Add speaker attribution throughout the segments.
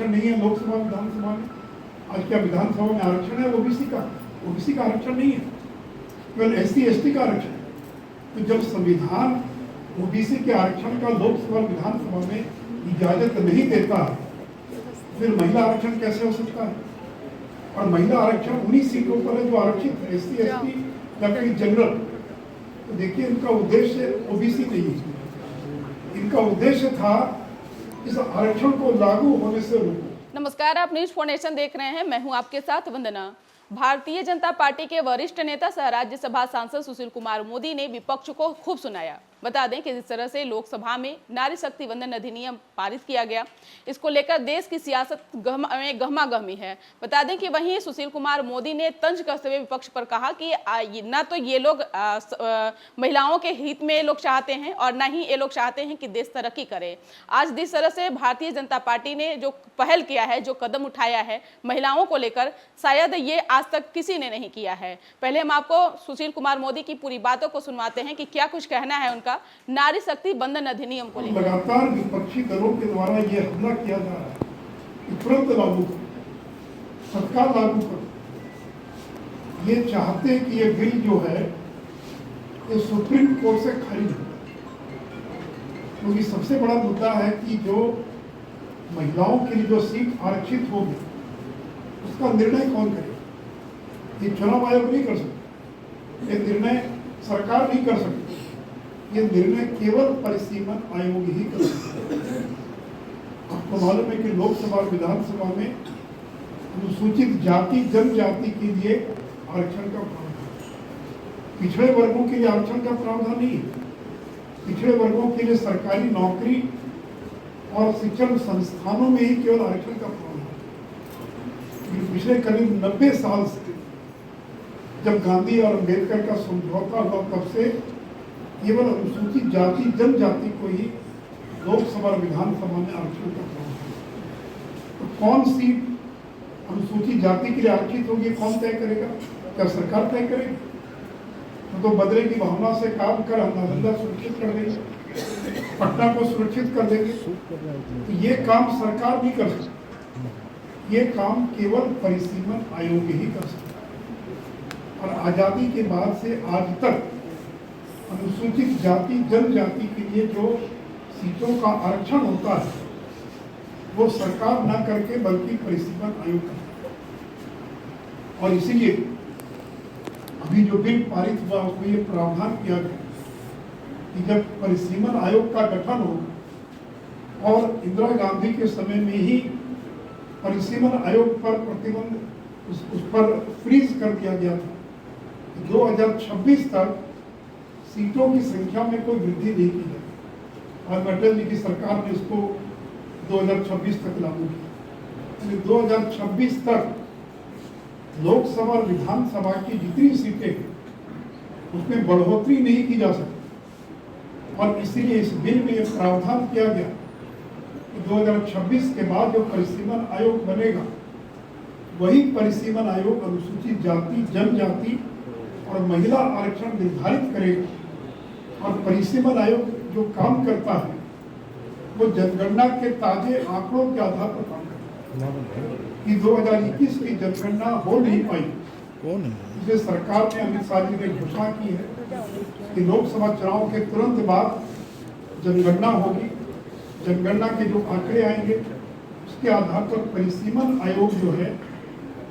Speaker 1: नहीं है लोकसभा विधानसभा में। आज क्या विधानसभा में आरक्षण है ओबीसी का आरक्षण नहीं है, केवल एससी एसटी का आरक्षण है। तो जब संविधान ओबीसी के आरक्षण का लोकसभा विधानसभा में इजाजत नहीं देता फिर महिला आरक्षण कैसे हो सकता है? और महिला आरक्षण उन्हीं सीटों पर है जो आरक्षित है, एससी एसटी या कहीं जनरल। तो देखिए इनका उद्देश्य ओबीसी नहीं है, इनका उद्देश्य था इस आरक्षण को लागू होने से रोकना।
Speaker 2: नमस्कार, आप न्यूज फाउंडेशन देख रहे हैं। मैं हूं आपके साथ वंदना। भारतीय जनता पार्टी के वरिष्ठ नेता सह राज्यसभा सांसद सुशील कुमार मोदी ने विपक्ष को खूब सुनाया। बता दें कि जिस तरह से लोकसभा में नारी शक्ति वंदन अधिनियम पारित किया गया, इसको लेकर देश की सियासत में गहमागहमी है। बता दें कि वहीं सुशील कुमार मोदी ने तंज कसते हुए विपक्ष पर कहा कि ना तो ये लोग महिलाओं के हित में लोग चाहते हैं और ना ही ये लोग चाहते हैं कि देश तरक्की करे। आज जिस तरह से भारतीय जनता पार्टी ने जो पहल किया है, जो कदम उठाया है महिलाओं को लेकर, शायद ये आज तक किसी ने नहीं किया है। पहले हम आपको सुशील कुमार मोदी की पूरी बातों को सुनवाते हैं कि क्या कुछ कहना है उनका नारी शक्ति वंदन अधिनियम को लेकर।
Speaker 1: लगातार विपक्षी दलों के द्वारा ये हमला किया जा रहा है कि तुरंत लागू करो, तत्काल लागू करो। ये चाहते हैं कि ये बिल जो है ये सुप्रीम कोर्ट से खारिज हो, क्योंकि सबसे बड़ा मुद्दा है कि जो महिलाओं के लिए जो सीट आरक्षित होगी उसका निर्णय कौन करेगा? ये चुनाव आयोग नहीं कर सकता, ये निर्णय सरकार नहीं कर सकती, ये निर्णय केवल परिसीमन आयोग ही कर सकता है। आपको मालूम है कि लोकसभा विधानसभा में अनुसूचित जाति जनजाति के लिए आरक्षण का प्रावधान, पिछड़े वर्गों के लिए आरक्षण का प्रावधान नहीं है। पिछड़े वर्गों के लिए सरकारी नौकरी और शिक्षण संस्थानों में ही केवल आरक्षण का प्रावधान। पिछले करीब 90 साल से जब गांधी और अम्बेडकर का समझौता हुआ तब से केवल अनुसूचित जाति जनजाति को ही लोकसभा और विधानसभा में आरक्षण का प्रावधान। तो कौन सीट अनुसूचित जाति के लिए आरक्षित होगी, कौन तय करेगा? क्या सरकार तय करेगी? तो बदले की भावना से काम कर हम नालंदा सुरक्षित कर देंगे, पटना को सुरक्षित कर देंगे। तो ये काम सरकार नहीं कर सकती, ये काम केवल परिसीमन आयोग ही कर सकता है। और आजादी के बाद से आज तक अनुसूचित जाति जनजाति के लिए जो सीटों का आरक्षण होता है वो सरकार न करके बल्कि परिसीमन आयोग करता है। और इसीलिए अभी जो बिल पारित हुआ उसमें ये प्रावधान किया गया कि जब परिसीमन आयोग का गठन होगा, और इंदिरा गांधी के समय में ही परिसीमन आयोग पर प्रतिबंध उस पर फ्रीज कर दिया गया था। 2026 तक सीटों की संख्या में कोई वृद्धि नहीं की जाए, और अटल जी की सरकार ने इसको 2026 तक लागू किया। 2026 तक लोकसभा और विधानसभा की जितनी सीटें उसमें बढ़ोतरी नहीं की जा सकती। और इसीलिए इस बिल में यह प्रावधान किया गया कि 2026 के बाद जो परिसीमन आयोग बनेगा वही परिसीमन आयोग अनुसूचित जाति जनजाति और महिला आरक्षण निर्धारित करेगा। और परिसीमन आयोग जो काम करता है वो जनगणना के ताजे आंकड़ों के आधार पर काम करता है कि 2021 की जनगणना हो नहीं पाई। इसलिए सरकार ने, अमित शाह जी ने घोषणा की है कि लोकसभा चुनाव के तुरंत बाद जनगणना होगी। जनगणना के जो आंकड़े आएंगे उसके आधार पर परिसीमन आयोग जो है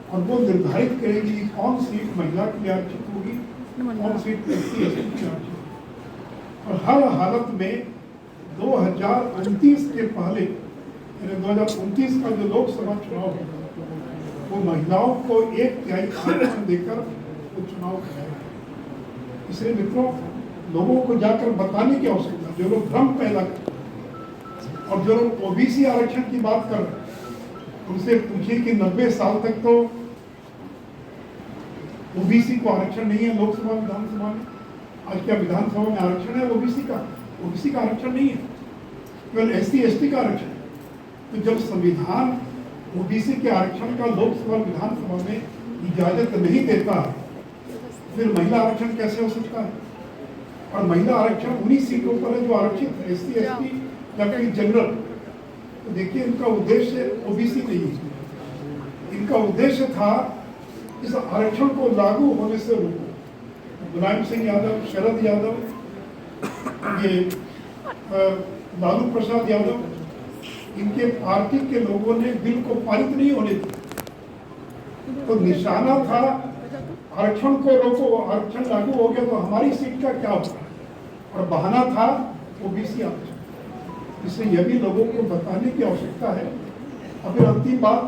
Speaker 1: और वो निर्धारित करेगी कि कौन सीट महिला के लिए आरक्षित होगी, कौन सीट एससी एसटी की आरक्षित होगी। और हर हालत में 2029 के पहले, यानी 2029 का जो लोकसभा चुनाव है वो महिलाओं को 1/3 आरक्षण देकर वो चुनाव कराएगा। इसलिए मित्रों, लोगों को जाकर बताने की आवश्यकता, जो लोग भ्रम पैदा कर और जो लोग ओबीसी आरक्षण की बात कर रहे हैं उनसे पूछिए कि 90 साल तक तो ओबीसी को आरक्षण नहीं है लोकसभा विधानसभा में। आज क्या विधानसभा में आरक्षण है ओबीसी का आरक्षण नहीं है, केवल एससी एसटी का आरक्षण है। तो जब संविधान ओबीसी के आरक्षण का लोकसभा विधानसभा में इजाजत नहीं देता फिर महिला आरक्षण कैसे हो सकता है? और महिला आरक्षण उन्हीं सीटों पर है जो आरक्षित है, एससी एसटी या कहीं जनरल। तो देखिए इनका उद्देश्य ओबीसी नहीं है, इनका उद्देश्य था इस आरक्षण को लागू होने से रोको। मुलायम सिंह यादव, शरद यादव, ये लालू प्रसाद यादव, इनके पार्टी के लोगों ने बिल को पारित नहीं होने दिया। तो निशाना था आरक्षण को रोको, आरक्षण लागू हो गया तो हमारी सीट का क्या होगा, और बहाना था ओबीसी आरक्षण। इसलिए यह भी लोगों को बताने की आवश्यकता है। और फिर अंतिम बात,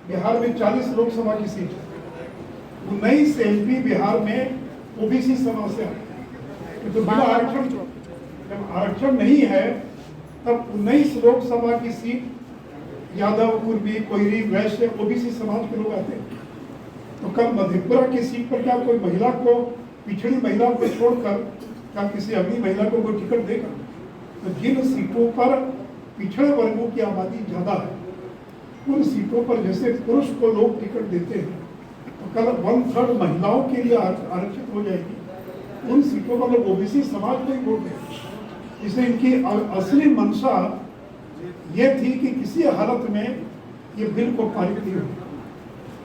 Speaker 1: बिहार में 40 लोकसभा की सीट है, 19 एमपी बिहार में ओबीसी समाज से आते हैं। तो बिना आरक्षण, जब आरक्षण नहीं है तब 19 लोकसभा की सीट यादव, कुर्मी, कोयरी, वैश्य, ओबीसी समाज के लोग आते हैं। तो कल मधेपुरा की सीट पर क्या कोई महिला को, पिछड़ी महिला को छोड़कर क्या किसी अगली महिला को कोई टिकट देगा? तो जिन सीटों पर पिछड़े वर्गों की आबादी ज्यादा है, उन सीटों पर जैसे पुरुष को लोग टिकट देते हैं, तो कल 1/3 महिलाओं के लिए आरक्षित हो जाएगी। उन सीटों पर लोग ओबीसी समाज को ही वोट देंगे। इसलिए इनकी असली मंशा ये थी कि किसी हालत में ये बिल को पारित नहीं हो।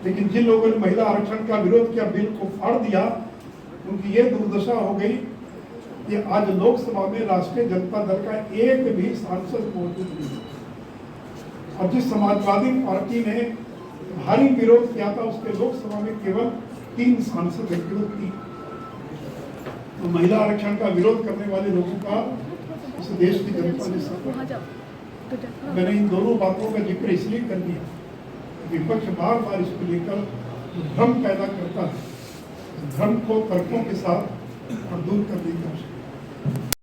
Speaker 1: लेकिन जिन लोगों ने महिला आरक्षण का विरोध किया, बिल को फाड़ दिया, उनकी ये दुर्दशा हो गई कि आज लोकसभा में राष्ट्रीय जनता दल का एक भी सांसद मौजूद नहीं है। और जिस समाजवादी पार्टी ने भारी विरोध किया था, उसके लोकसभा में केवल 3 सांसद हैं, केवल 3। तो महिला आरक्षण का विरोध करने वाले लोगों का इस देश की जनता ने सब। मैंने इन दोनों बातों का जिक्र इसलिए कर दिया, विपक्ष बार बार इसको लेकर भ्रम पैदा करता है। भ्रम को तर्कों के साथ और दूर करने की आवश्यकता है।